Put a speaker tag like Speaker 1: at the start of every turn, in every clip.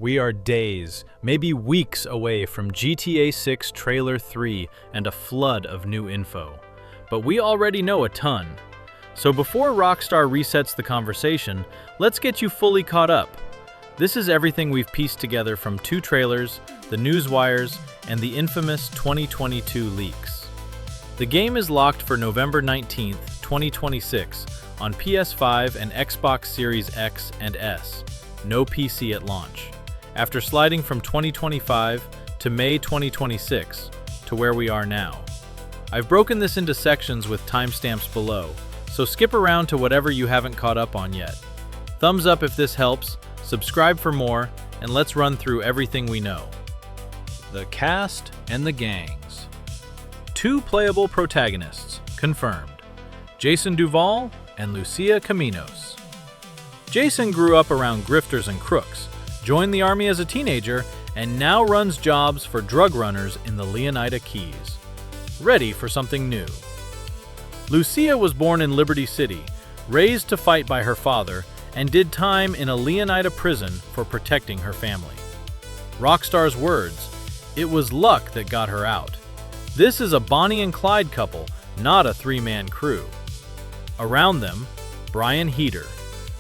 Speaker 1: We are days, maybe weeks away from GTA 6 Trailer 3 and a flood of new info. But we already know a ton. So before Rockstar resets the conversation, let's get you fully caught up. This is everything we've pieced together from 2 trailers, the newswires, and the infamous 2022 leaks. The game is locked for November 19th, 2026 on PS5 and Xbox Series X and S. No PC at launch. After sliding from 2025 to May 2026 to where we are now. I've broken this into sections with timestamps below, so skip around to whatever you haven't caught up on yet. Thumbs up if this helps, subscribe for more, and let's run through everything we know. The cast and the gangs. 2 playable protagonists, confirmed. Jason Duval and Lucia Caminos. Jason grew up around grifters and crooks, joined the army as a teenager, and now runs jobs for drug runners in the Leonida Keys. Ready for something new. Lucia was born in Liberty City, raised to fight by her father, and did time in a Leonida prison for protecting her family. Rockstar's words, "It was luck that got her out." This is a Bonnie and Clyde couple, not a 3-man crew. Around them, Brian Heder,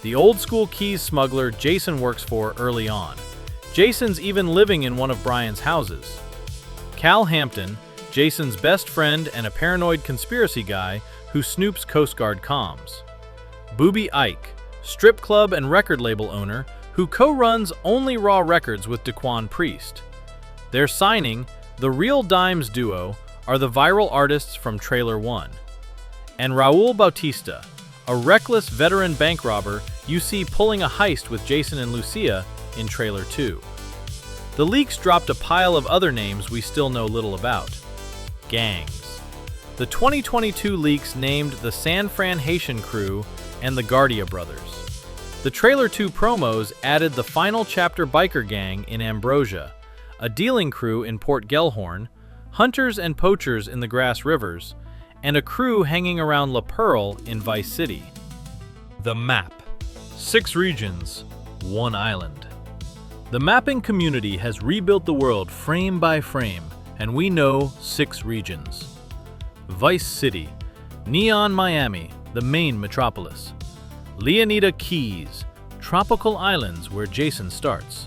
Speaker 1: the old-school Keys smuggler Jason works for early on. Jason's even living in one of Brian's houses. Cal Hampton, Jason's best friend and a paranoid conspiracy guy who snoops Coast Guard comms. Boobie Ike, strip club and record label owner who co-runs Only Raw Records with Daquan Priest. Their signing, the Real Dimes duo, are the viral artists from Trailer 1. And Raul Bautista, a reckless veteran bank robber you see pulling a heist with Jason and Lucia in Trailer 2. The leaks dropped a pile of other names we still know little about. Gangs. The 2022 leaks named the San Fran Haitian crew and the Guardia brothers. The Trailer 2 promos added the Final Chapter biker gang in Ambrosia, a dealing crew in Port Gellhorn, hunters and poachers in the Grass Rivers, and a crew hanging around La Pearl in Vice City. The map. 6 regions, 1 island. The mapping community has rebuilt the world frame by frame, and we know 6 regions. Vice City, Neon Miami, the main metropolis. Leonida Keys, tropical islands where Jason starts.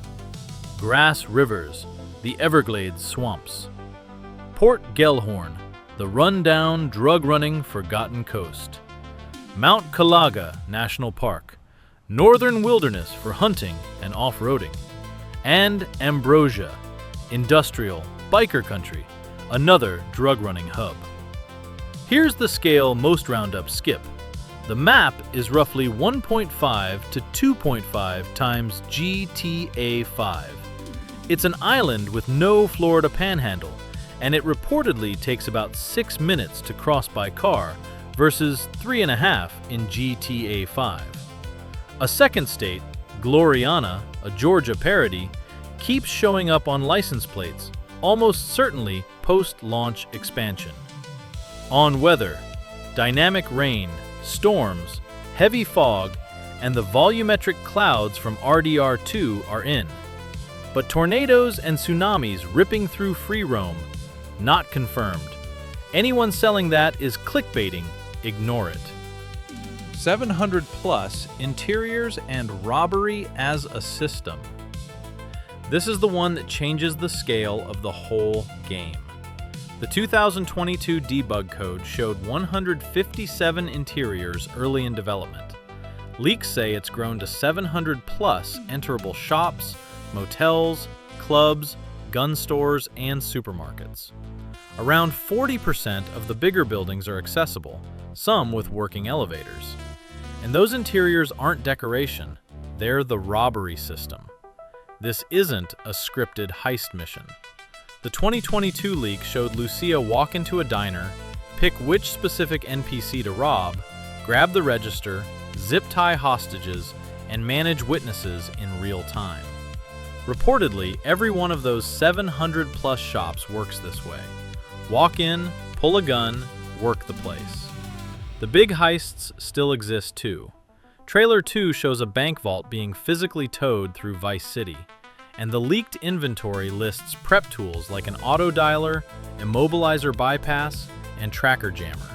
Speaker 1: Grass Rivers, the Everglades swamps. Port Gellhorn, the run-down, drug-running, forgotten coast. Mount Calaga National Park, northern wilderness for hunting and off-roading. And Ambrosia, industrial, biker country, another drug-running hub. Here's the scale most roundups skip. The map is roughly 1.5 to 2.5 times GTA 5. It's an island with no Florida panhandle, and it reportedly takes about 6 minutes to cross by car versus 3.5 in GTA 5. A second state, Gloriana, a Georgia parody, keeps showing up on license plates, almost certainly post-launch expansion. On weather, dynamic rain, storms, heavy fog, and the volumetric clouds from RDR2 are in. But tornadoes and tsunamis ripping through free roam, not confirmed. Anyone selling that is clickbaiting, ignore it. 700 plus interiors and robbery as a system. This is the one that changes the scale of the whole game. The 2022 debug code showed 157 interiors early in development. Leaks say it's grown to 700 plus enterable shops, motels, clubs, gun stores, and supermarkets. Around 40% of the bigger buildings are accessible, some with working elevators. And those interiors aren't decoration, they're the robbery system. This isn't a scripted heist mission. The 2022 leak showed Lucia walk into a diner, pick which specific NPC to rob, grab the register, zip tie hostages, and manage witnesses in real time. Reportedly, every one of those 700 plus shops works this way. Walk in, pull a gun, work the place. The big heists still exist too. Trailer 2 shows a bank vault being physically towed through Vice City, and the leaked inventory lists prep tools like an auto dialer, immobilizer bypass, and tracker jammer.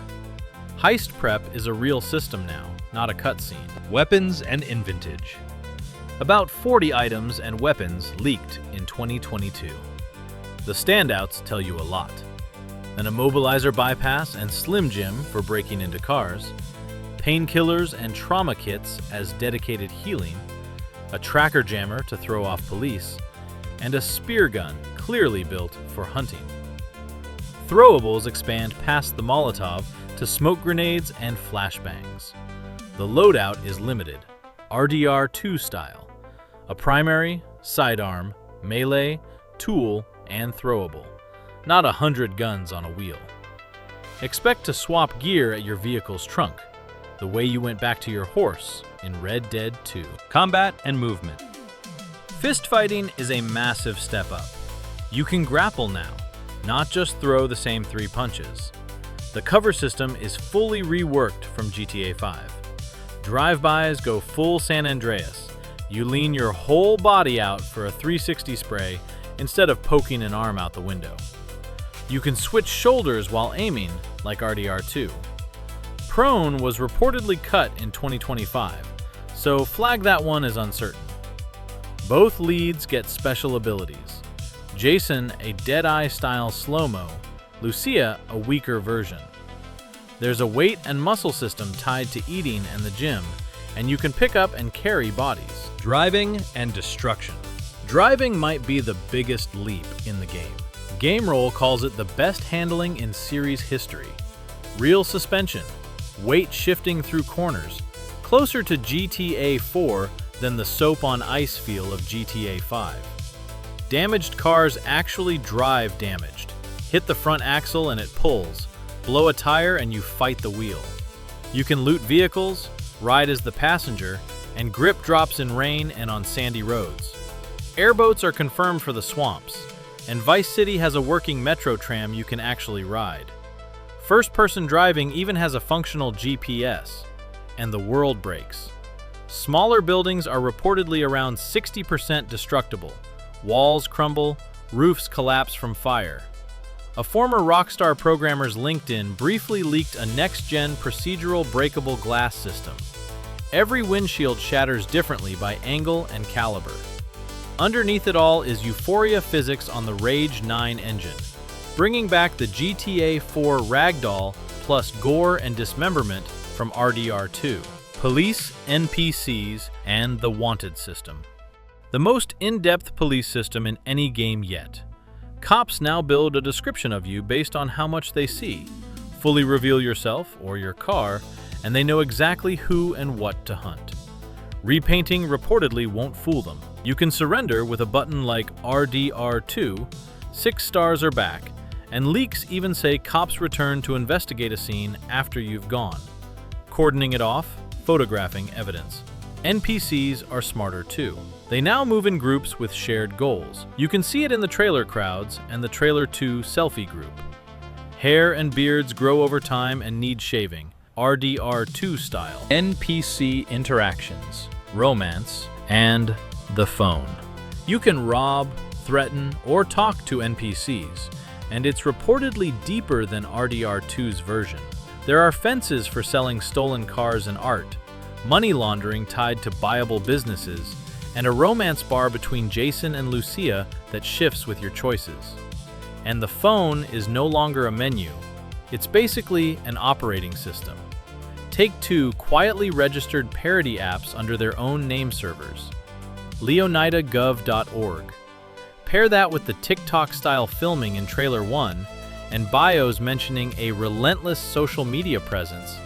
Speaker 1: Heist prep is a real system now, not a cutscene. Weapons and inventage. About 40 items and weapons leaked in 2022. The standouts tell you a lot. An immobilizer bypass and Slim Jim for breaking into cars, painkillers and trauma kits as dedicated healing, a tracker jammer to throw off police, and a spear gun clearly built for hunting. Throwables expand past the Molotov to smoke grenades and flashbangs. The loadout is limited, RDR2 style, a primary, sidearm, melee, tool, and throwable, not 100 guns on a wheel. Expect to swap gear at your vehicle's trunk, the way you went back to your horse in Red Dead 2. Combat and movement. Fist fighting is a massive step up. You can grapple now, not just throw the same 3 punches. The cover system is fully reworked from GTA 5. Drive-bys go full San Andreas. You lean your whole body out for a 360 spray instead of poking an arm out the window. You can switch shoulders while aiming, like RDR2. Prone was reportedly cut in 2025, so flag that one as uncertain. Both leads get special abilities. Jason, a Deadeye-style slow-mo, Lucia, a weaker version. There's a weight and muscle system tied to eating and the gym, and you can pick up and carry bodies. Driving and destruction. Driving might be the biggest leap in the game. GameRoll calls it the best handling in series history. Real suspension, weight shifting through corners, closer to GTA 4 than the soap on ice feel of GTA 5. Damaged cars actually drive damaged. Hit the front axle and it pulls. Blow a tire and you fight the wheel. You can loot vehicles, ride as the passenger, and grip drops in rain and on sandy roads. Airboats are confirmed for the swamps, and Vice City has a working metro tram you can actually ride. First-person driving even has a functional GPS, and the world breaks. Smaller buildings are reportedly around 60% destructible. Walls crumble, roofs collapse from fire. A former Rockstar programmer's LinkedIn briefly leaked a next-gen procedural breakable glass system. Every windshield shatters differently by angle and caliber. Underneath it all is Euphoria physics on the Rage 9 engine, bringing back the GTA 4 ragdoll plus gore and dismemberment from RDR2. Police, NPCs, and the Wanted system. The most in-depth police system in any game yet. Cops now build a description of you based on how much they see. Fully reveal yourself or your car, and they know exactly who and what to hunt. Repainting reportedly won't fool them. You can surrender with a button like RDR2, 6 stars are back, and leaks even say cops return to investigate a scene after you've gone. Cordoning it off, photographing evidence. NPCs are smarter too. They now move in groups with shared goals. You can see it in the trailer crowds and the Trailer 2 selfie group. Hair and beards grow over time and need shaving, RDR2 style. NPC interactions, romance, and the phone. You can rob, threaten, or talk to NPCs, and it's reportedly deeper than RDR2's version. There are fences for selling stolen cars and art, money laundering tied to buyable businesses, and a romance bar between Jason and Lucia that shifts with your choices. And the phone is no longer a menu. It's basically an operating system. Take-Two quietly registered parody apps under their own name servers. Leonida.gov.org. Pair that with the TikTok-style filming in Trailer 1 and bios mentioning a relentless social media presence,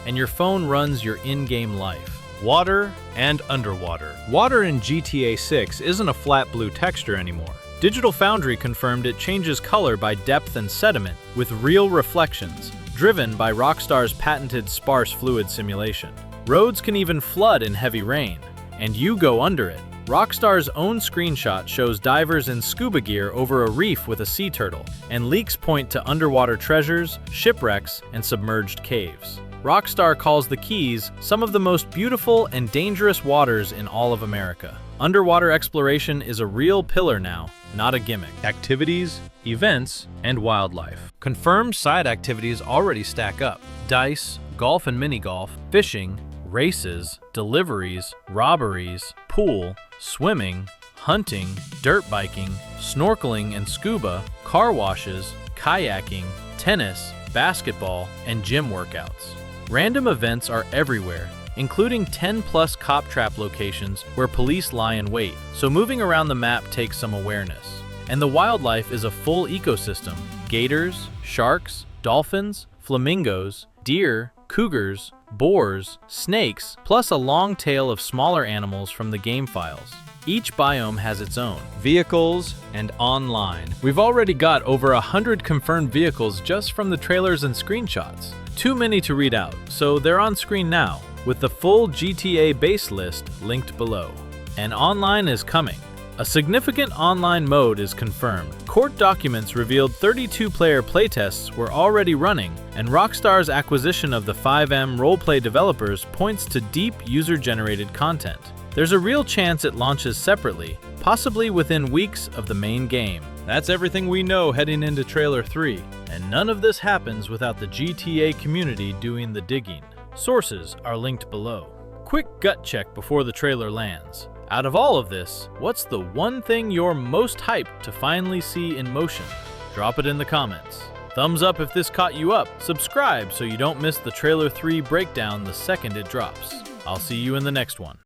Speaker 1: and your phone runs your in-game life. Water and underwater. Water in GTA 6 isn't a flat blue texture anymore. Digital Foundry confirmed it changes color by depth and sediment with real reflections, driven by Rockstar's patented sparse fluid simulation. Roads can even flood in heavy rain, and you go under it. Rockstar's own screenshot shows divers in scuba gear over a reef with a sea turtle, and leaks point to underwater treasures, shipwrecks, and submerged caves. Rockstar calls the Keys some of the most beautiful and dangerous waters in all of America. Underwater exploration is a real pillar now, not a gimmick. Activities, events, and wildlife. Confirmed side activities already stack up. Dice, golf and mini-golf, fishing, races, deliveries, robberies, pool, swimming, hunting, dirt biking, snorkeling and scuba, car washes, kayaking, tennis, basketball, and gym workouts. Random events are everywhere, including 10+ cop trap locations where police lie in wait, so moving around the map takes some awareness. And the wildlife is a full ecosystem. Gators, sharks, dolphins, flamingos, deer, cougars, boars, snakes, plus a long tail of smaller animals from the game files. Each biome has its own. Vehicles and online. We've already got over 100 confirmed vehicles just from the trailers and screenshots. Too many to read out, so they're on screen now, with the full GTA base list linked below. And online is coming. A significant online mode is confirmed. Court documents revealed 32-player playtests were already running, and Rockstar's acquisition of the 5M roleplay developers points to deep user-generated content. There's a real chance it launches separately, possibly within weeks of the main game. That's everything we know heading into Trailer 3, and none of this happens without the GTA community doing the digging. Sources are linked below. Quick gut check before the trailer lands. Out of all of this, what's the one thing you're most hyped to finally see in motion? Drop it in the comments. Thumbs up if this caught you up, subscribe so you don't miss the Trailer 3 breakdown the second it drops. I'll see you in the next one.